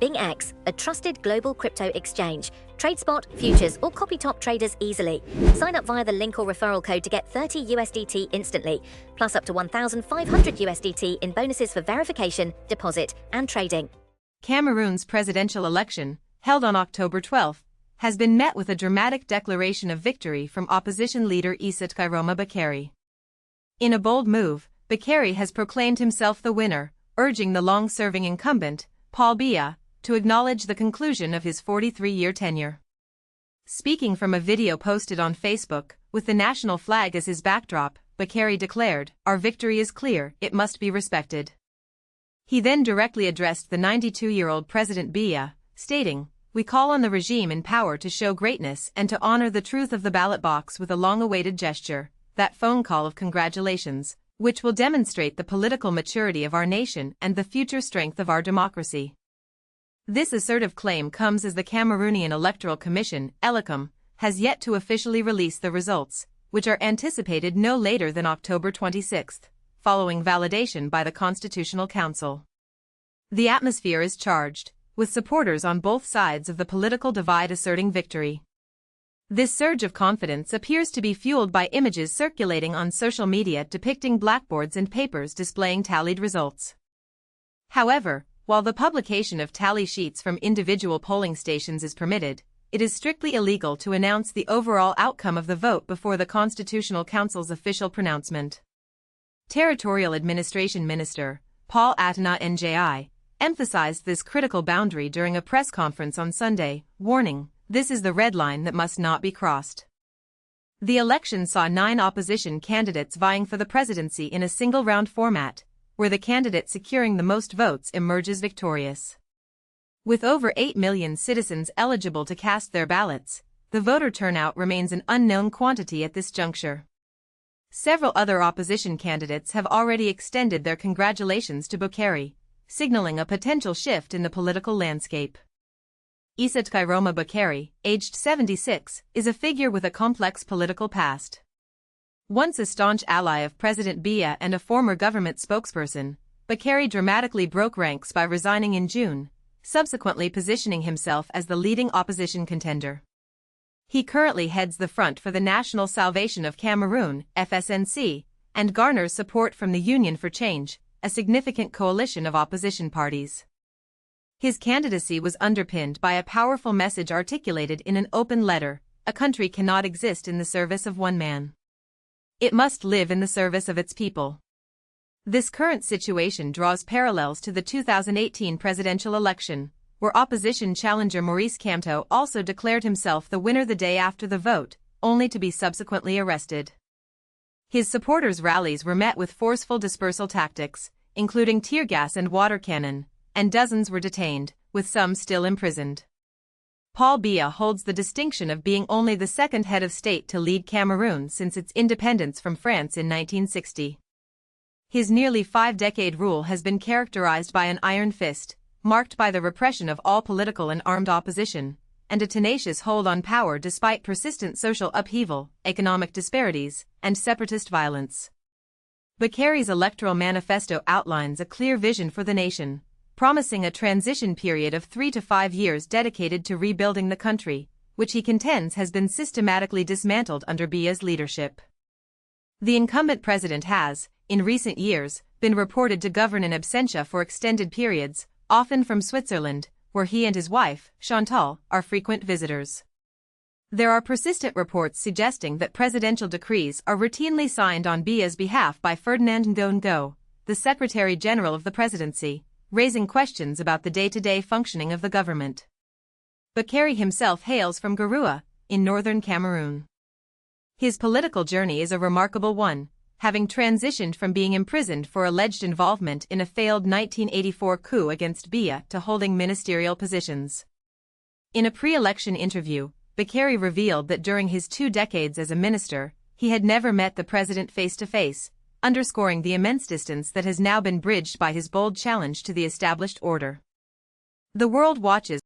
BingX, a trusted global crypto exchange. Trade spot, futures, or copy top traders easily. Sign up via the link or referral code to get 30 USDT instantly, plus up to 1,500 USDT in bonuses for verification, deposit, and trading. Cameroon's presidential election, held on October 12, has been met with a dramatic declaration of victory from opposition leader Issa Tchiroma Bakary. In a bold move, Bakary has proclaimed himself the winner, urging the long-serving incumbent, Paul Biya, to acknowledge the conclusion of his 43-year tenure. Speaking from a video posted on Facebook, with the national flag as his backdrop, Bakary declared, "Our victory is clear, it must be respected." He then directly addressed the 92-year-old President Biya, stating, "We call on the regime in power to show greatness and to honor the truth of the ballot box with a long-awaited gesture, that phone call of congratulations, which will demonstrate the political maturity of our nation and the future strength of our democracy." This assertive claim comes as the Cameroonian Electoral Commission, ELECOM, has yet to officially release the results, which are anticipated no later than October 26, following validation by the Constitutional Council. The atmosphere is charged, with supporters on both sides of the political divide asserting victory. This surge of confidence appears to be fueled by images circulating on social media depicting blackboards and papers displaying tallied results. However, while the publication of tally sheets from individual polling stations is permitted, it is strictly illegal to announce the overall outcome of the vote before the Constitutional Council's official pronouncement. Territorial Administration Minister, Paul Atana Nji, emphasized this critical boundary during a press conference on Sunday, warning, "This is the red line that must not be crossed." The election saw 9 opposition candidates vying for the presidency in a single-round format, where the candidate securing the most votes emerges victorious. With over 8 million citizens eligible to cast their ballots, the voter turnout remains an unknown quantity at this juncture. Several other opposition candidates have already extended their congratulations to Bakary, signaling a potential shift in the political landscape. Issa Tchiroma Bakary, aged 76, is a figure with a complex political past. Once a staunch ally of President Biya and a former government spokesperson, Bakary dramatically broke ranks by resigning in June, subsequently positioning himself as the leading opposition contender. He currently heads the Front for the National Salvation of Cameroon, FSNC, and garners support from the Union for Change, a significant coalition of opposition parties. His candidacy was underpinned by a powerful message articulated in an open letter: "A country cannot exist in the service of one man. It must live in the service of its people." This current situation draws parallels to the 2018 presidential election, where opposition challenger Maurice Kamto also declared himself the winner the day after the vote, only to be subsequently arrested. His supporters' rallies were met with forceful dispersal tactics, including tear gas and water cannon, and dozens were detained, with some still imprisoned. Paul Biya holds the distinction of being only the second head of state to lead Cameroon since its independence from France in 1960. His nearly 5-decade rule has been characterized by an iron fist, marked by the repression of all political and armed opposition, and a tenacious hold on power despite persistent social upheaval, economic disparities, and separatist violence. Bakary's electoral manifesto outlines a clear vision for the nation, promising a transition period of 3 to 5 years dedicated to rebuilding the country, which he contends has been systematically dismantled under Biya's leadership. The incumbent president has, in recent years, been reported to govern in absentia for extended periods, often from Switzerland, where he and his wife, Chantal, are frequent visitors. There are persistent reports suggesting that presidential decrees are routinely signed on Biya's behalf by Ferdinand Ngo, the Secretary General of the presidency, raising questions about the day-to-day functioning of the government. Bakary himself hails from Garoua, in northern Cameroon. His political journey is a remarkable one, having transitioned from being imprisoned for alleged involvement in a failed 1984 coup against Biya to holding ministerial positions. In a pre-election interview, Bakary revealed that during his 2 decades as a minister, he had never met the president face-to-face, underscoring the immense distance that has now been bridged by his bold challenge to the established order. The world watches